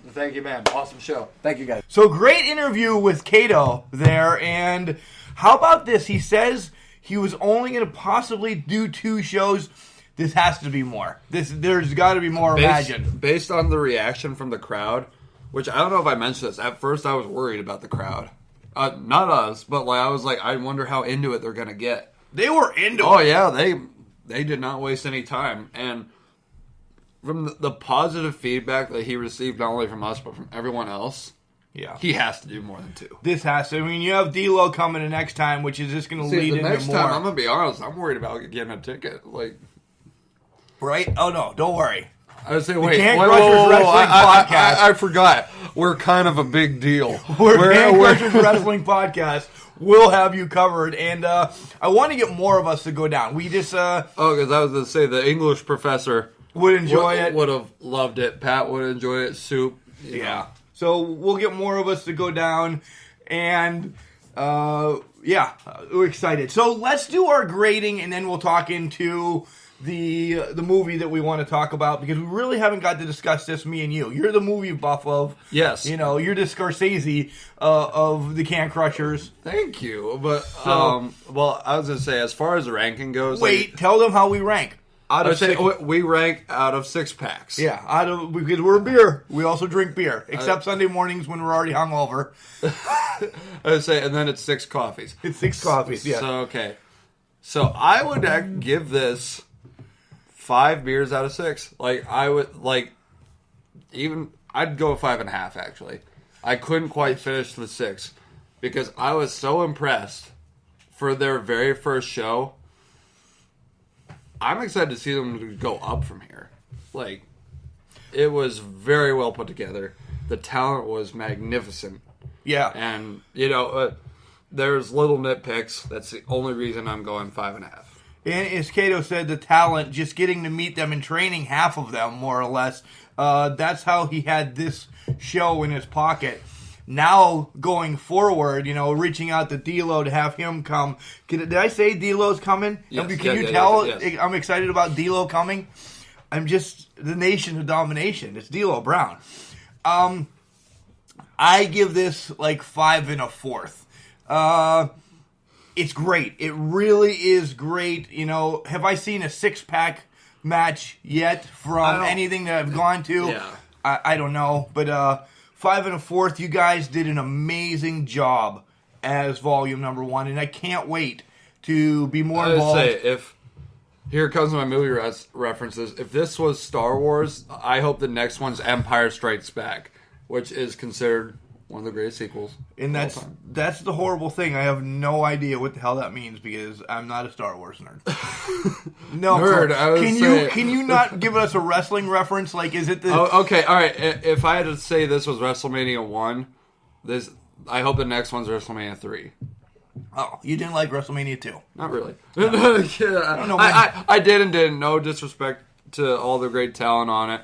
Thank you, man. Awesome show. Thank you, guys. So great interview with Kato there. And how about this? He says he was only going to possibly do 2 shows. This has to be more. There's got to be more. Imagine. Based on the reaction from the crowd, which I don't know if I mentioned this. At first, I was worried about the crowd. Not us, but I was like, I wonder how into it they're going to get. They were into it. Oh, yeah. They did not waste any time. And from the positive feedback that he received, not only from us, but from everyone else, Yeah. he has to do more than 2. This has to. I mean, you have D'Lo coming the next time, which is just going to lead the into next more. time, I'm going to be honest, I'm worried about getting a ticket. Like, Right? Oh, no. Don't worry. I would say, wait, Can't whoa, Crushers whoa, whoa, Wrestling Podcast. I forgot. We're kind of a big deal. We're Can Crushers Wrestling Podcast. We'll have you covered. And I want to get more of us to go down. We just... because I was going to say, the English professor would enjoy it. Would have loved it. Pat would enjoy it. Soup. Yeah. So we'll get more of us to go down. And, we're excited. So let's do our grading, and then we'll talk into the movie that we want to talk about, because we really haven't got to discuss this, me and you. You're the movie buff of... Yes. You know, you're the Scorsese of the Can Crushers. Thank you. But, well, I was going to say, as far as the ranking goes... Wait, tell them how we rank. I would say we rank out of 6-packs. Yeah, because we're beer. We also drink beer, except Sunday mornings when we're already hungover. I would say, and then it's 6 coffees. It's 6 coffees, yeah. So, okay. So, I would give this 5 beers out of 6. Like, I would, like, I'd go 5.5, actually. I couldn't quite finish the 6, because I was so impressed for their very first show. I'm excited to see them go up from here. Like, it was very well put together. The talent was magnificent. Yeah. And, there's little nitpicks. That's the only reason I'm going 5.5. And as Kato said, the talent, just getting to meet them in training, half of them, more or less, that's how he had this show in his pocket. Now, going forward, reaching out to D'Lo to have him come. Did I say D'Lo's coming? Yes, Can you tell yes. I'm excited about D'Lo coming? I'm just the nation of domination. It's D'Lo Brown. I give this like 5 1/4. It's great. It really is great. Have I seen a 6-pack match yet from anything that I've gone to? Yeah. I don't know, but 5 1/4. You guys did an amazing job as volume number 1, and I can't wait to be more involved. I would say, here comes my movie references. If this was Star Wars, I hope the next one's Empire Strikes Back, which is considered one of the greatest sequels. And that's the horrible thing. I have no idea what the hell that means, because I'm not a Star Wars nerd. No, nerd. I would say, can you not give us a wrestling reference? Like, is it the? Oh, okay, all right. If I had to say this was WrestleMania 1, I hope the next one's WrestleMania 3. Oh, you didn't like WrestleMania 2? Not really. I don't know. I did and didn't. No disrespect to all the great talent on it,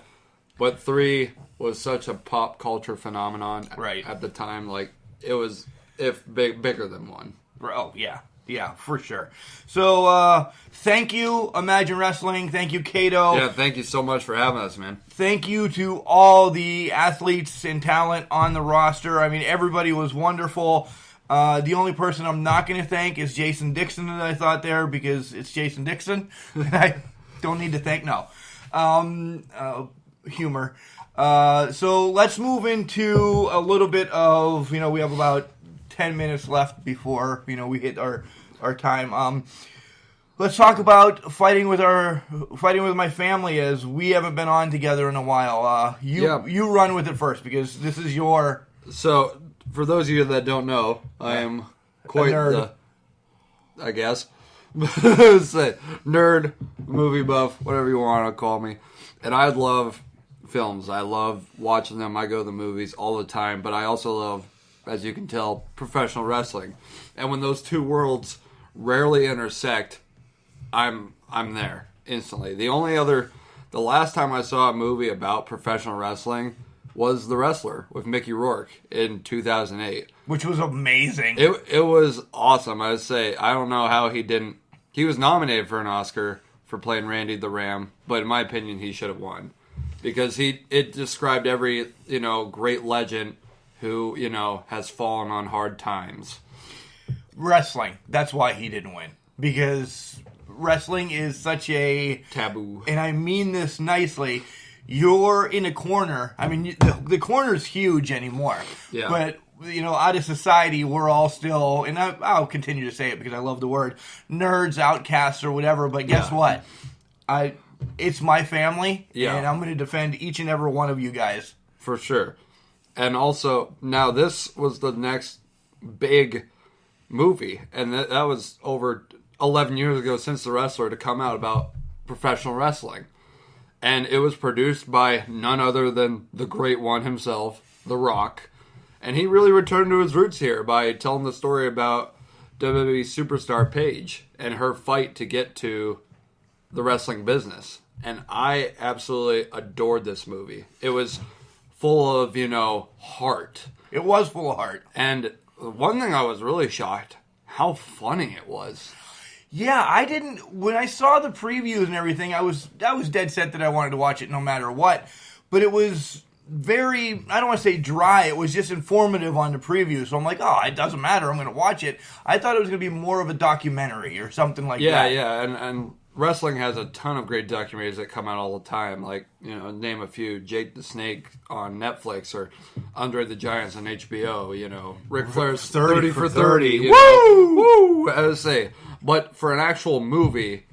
but 3 was such a pop culture phenomenon at the time. Like, it was bigger than 1. Oh, yeah. Yeah, for sure. So, thank you, Imagine Wrestling. Thank you, Kato. Yeah, thank you so much for having us, man. Thank you to all the athletes and talent on the roster. I mean, everybody was wonderful. The only person I'm not going to thank is Jason Dixon that I thought there, because it's Jason Dixon. I don't need to thank, no. Humor. So let's move into a little bit of, we have about 10 minutes left before, we hit our time. Let's talk about fighting with my family, as we haven't been on together in a while. You run with it first, because this is your... So, for those of you that don't know, I am quite the, I guess, nerd, movie buff, whatever you want to call me. And I love films. I love watching them. I go to the movies all the time. But I also love, as you can tell, professional wrestling. And when those two worlds rarely intersect, I'm there instantly. The last time I saw a movie about professional wrestling was The Wrestler with Mickey Rourke in 2008. Which was amazing. It was awesome. I would say, I don't know how he was nominated for an Oscar for playing Randy the Ram, but in my opinion, he should have won. Because it described every, great legend who, has fallen on hard times. Wrestling. That's why he didn't win. Because wrestling is such a... taboo. And I mean this nicely. You're in a corner. I mean, the corner's huge anymore. Yeah. But, out of society, we're all still, and I'll continue to say it because I love the word, nerds, outcasts, or whatever. But guess what? it's my family, Yeah. and I'm going to defend each and every one of you guys. For sure. And also, now this was the next big movie, and that was over 11 years ago since The Wrestler to come out about professional wrestling. And it was produced by none other than the great one himself, The Rock. And he really returned to his roots here by telling the story about WWE superstar Paige and her fight to get to the wrestling business. And I absolutely adored this movie. It was full of, heart. It was full of heart. And one thing I was really shocked, how funny it was. Yeah, I didn't. When I saw the previews and everything, I was dead set that I wanted to watch it no matter what. But it was very, I don't want to say dry, it was just informative on the preview. So I'm like, oh, it doesn't matter, I'm going to watch it. I thought it was going to be more of a documentary or something like that. Yeah, and wrestling has a ton of great documentaries that come out all the time. Like, name a few, Jake the Snake on Netflix or Andre the Giant's on HBO, Ric Flair's 30 for 30. Woo! Woo! I would say. But for an actual movie,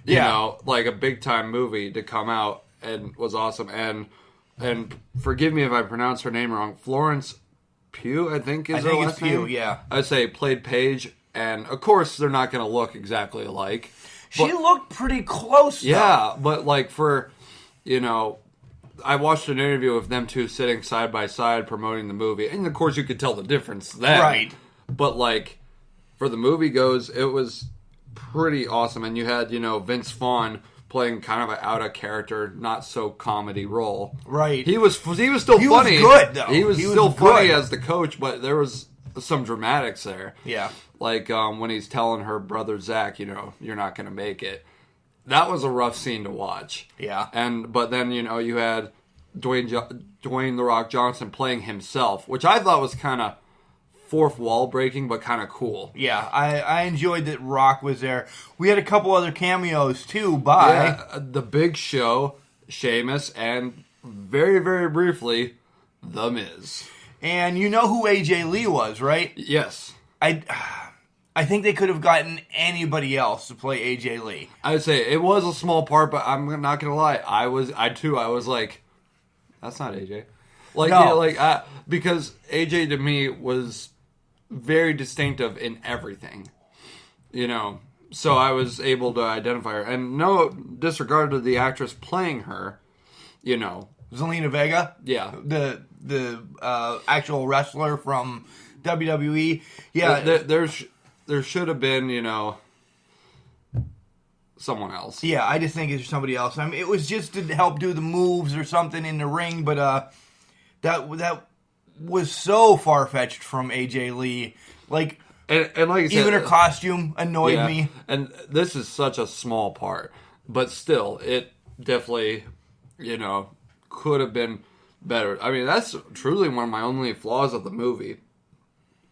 like a big time movie to come out and was awesome. And forgive me if I pronounce her name wrong. Florence Pugh, I think is her last name. Pugh, yeah. I'd say played Paige, and of course they're not going to look exactly alike. She looked pretty close, though. Yeah, but like for, I watched an interview of them two sitting side by side promoting the movie, and of course you could tell the difference then. Right. But like, for the movie goes, it was pretty awesome, and you had, Vince Vaughn playing kind of an out of character, not so comedy role. Right. He was still funny. Was good, though. He was still funny as the coach, but there was some dramatics there. Yeah. Like when he's telling her brother Zach, you're not going to make it. That was a rough scene to watch. Yeah. But then you had Dwayne The Rock Johnson playing himself, which I thought was kind of fourth wall breaking, but kind of cool. Yeah, I enjoyed that Rock was there. We had a couple other cameos too by The Big Show, Sheamus, and very, very briefly, The Miz. And you know who AJ Lee was, right? Yes. I think they could have gotten anybody else to play AJ Lee. I'd say it was a small part, but I'm not gonna lie. I was like, that's not AJ. Like, no. yeah, because AJ to me was very distinctive in everything, so I was able to identify her. And no disregard to the actress playing her, Zelina Vega? Yeah. The actual wrestler from WWE. Yeah. There should have been, someone else. Yeah, I just think it's somebody else. I mean, it was just to help do the moves or something in the ring, but that was so far-fetched from AJ Lee. Like, and like I said, even her costume annoyed me. And this is such a small part, but still, it definitely, could have been better. I mean, that's truly one of my only flaws of the movie.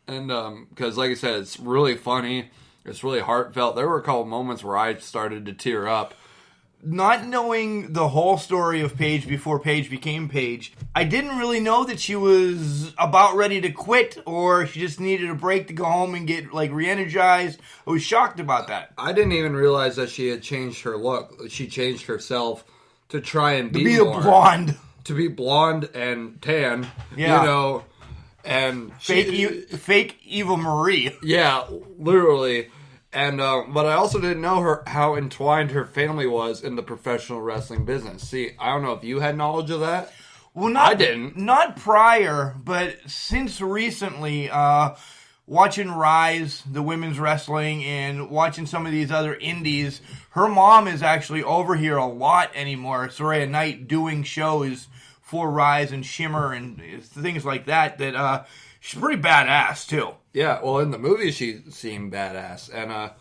And because, like I said, it's really funny. It's really heartfelt. There were a couple moments where I started to tear up. Not knowing the whole story of Paige before Paige became Paige, I didn't really know that she was about ready to quit or she just needed a break to go home and get, re-energized. I was shocked about that. I didn't even realize that she had changed her look. She changed herself to try and be a blonde. To be blonde and tan, Yeah. And fake Eva Marie. Yeah, literally. And but I also didn't know how entwined her family was in the professional wrestling business. See, I don't know if you had knowledge of that. Well, I didn't. Not prior, but since recently, watching Rise, the women's wrestling, and watching some of these other indies, her mom is actually over here a lot anymore. Soraya Knight doing shows for Rise and Shimmer and things like that. That she's pretty badass too. Yeah, well, in the movie she seemed badass, and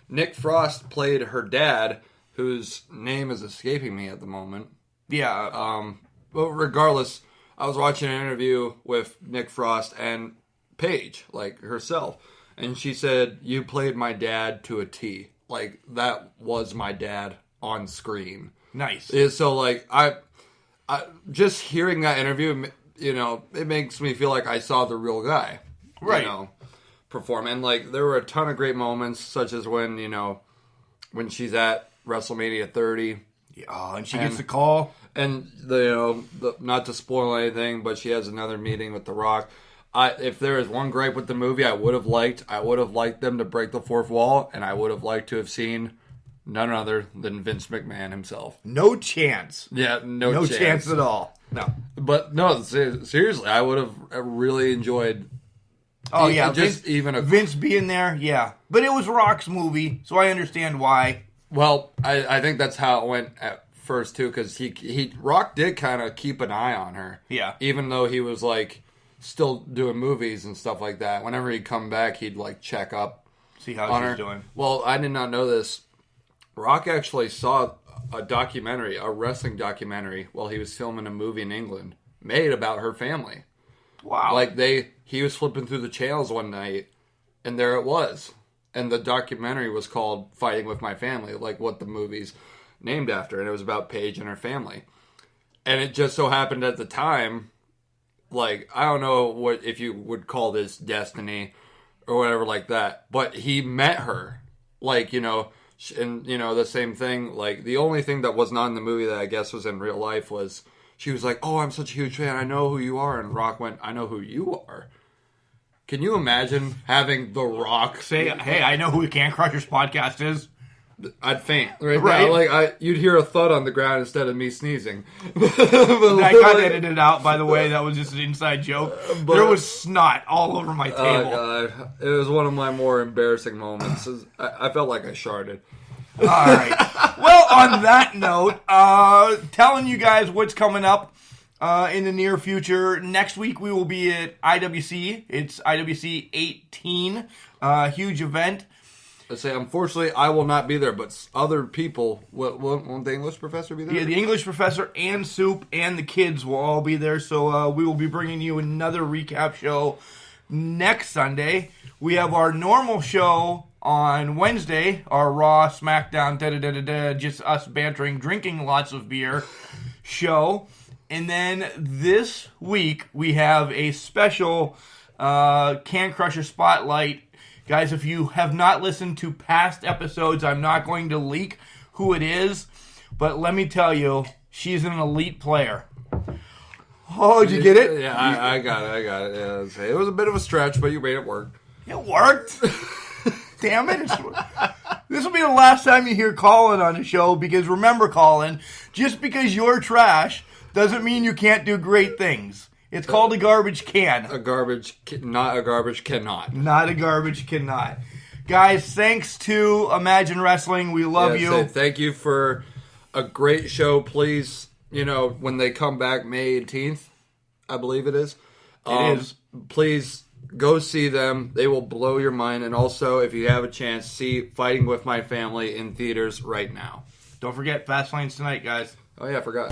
Nick Frost played her dad, whose name is escaping me at the moment. Yeah. But regardless, I was watching an interview with Nick Frost and Paige, like herself, and she said, "You played my dad to a T. Like that was my dad on screen." Nice. So like I just hearing that interview, it makes me feel like I saw the real guy, right? Perform. And like there were a ton of great moments, such as when she's at WrestleMania 30, Yeah, and she gets the call. And not to spoil anything, but she has another meeting with The Rock. If there is one gripe with the movie, I would have liked them to break the fourth wall, and I would have liked to have seen none other than Vince McMahon himself. No chance. Yeah, no chance at all. No. But no, seriously, I would have really enjoyed. Oh yeah, Vince being there. Yeah, but it was Rock's movie, so I understand why. Well, I think that's how it went at first too, because Rock did kind of keep an eye on her. Yeah, even though he was like still doing movies and stuff like that. Whenever he'd come back, he'd like check up, see how she's doing. Well, I did not know this. Rock actually saw a wrestling documentary, while he was filming a movie in England made about her family. Wow! Like he was flipping through the channels one night, and there it was. And the documentary was called "Fighting with My Family," like what the movie's named after, and it was about Paige and her family. And it just so happened at the time, like, I don't know if you would call this destiny or whatever like that, but he met her, like, and the same thing, like, the only thing that was not in the movie that I guess was in real life was, she was like, "Oh, I'm such a huge fan, I know who you are," and Rock went, "I know who you are." Can you imagine having The Rock say, "Hey, I know who Can Crushers podcast is"? I'd faint right now. Like you'd hear a thud on the ground instead of me sneezing. That got edited out, by the way. That was just an inside joke. But there was snot all over my table. Oh God, it was one of my more embarrassing moments. I felt like I sharted. All right. Well, on that note, telling you guys what's coming up in the near future. Next week we will be at IWC. It's IWC 18, huge event. I say, unfortunately, I will not be there, but other people, won't the English professor be there? Yeah, the English professor and Soup and the kids will all be there, so we will be bringing you another recap show next Sunday. We have our normal show on Wednesday, our Raw, SmackDown, just us bantering, drinking lots of beer show. And then this week, we have a special Can Crusher Spotlight. Guys, if you have not listened to past episodes, I'm not going to leak who it is, but let me tell you, she's an elite player. Oh, did you get it? Yeah, I got it. Yeah, it was a bit of a stretch, but you made it work. It worked. Damn it. This will be the last time you hear Collin on the show, because remember, Collin, just because you're trash doesn't mean you can't do great things. It's called a garbage can. Not a garbage cannot. Not a garbage cannot. Guys, thanks to Imagine Wrestling. We love you. Thank you for a great show. Please, when they come back May 18th, I believe it is. It is. Please go see them. They will blow your mind. And also, if you have a chance, see Fighting with My Family in theaters right now. Don't forget, Fast Lanes tonight, guys. Oh, yeah, I forgot.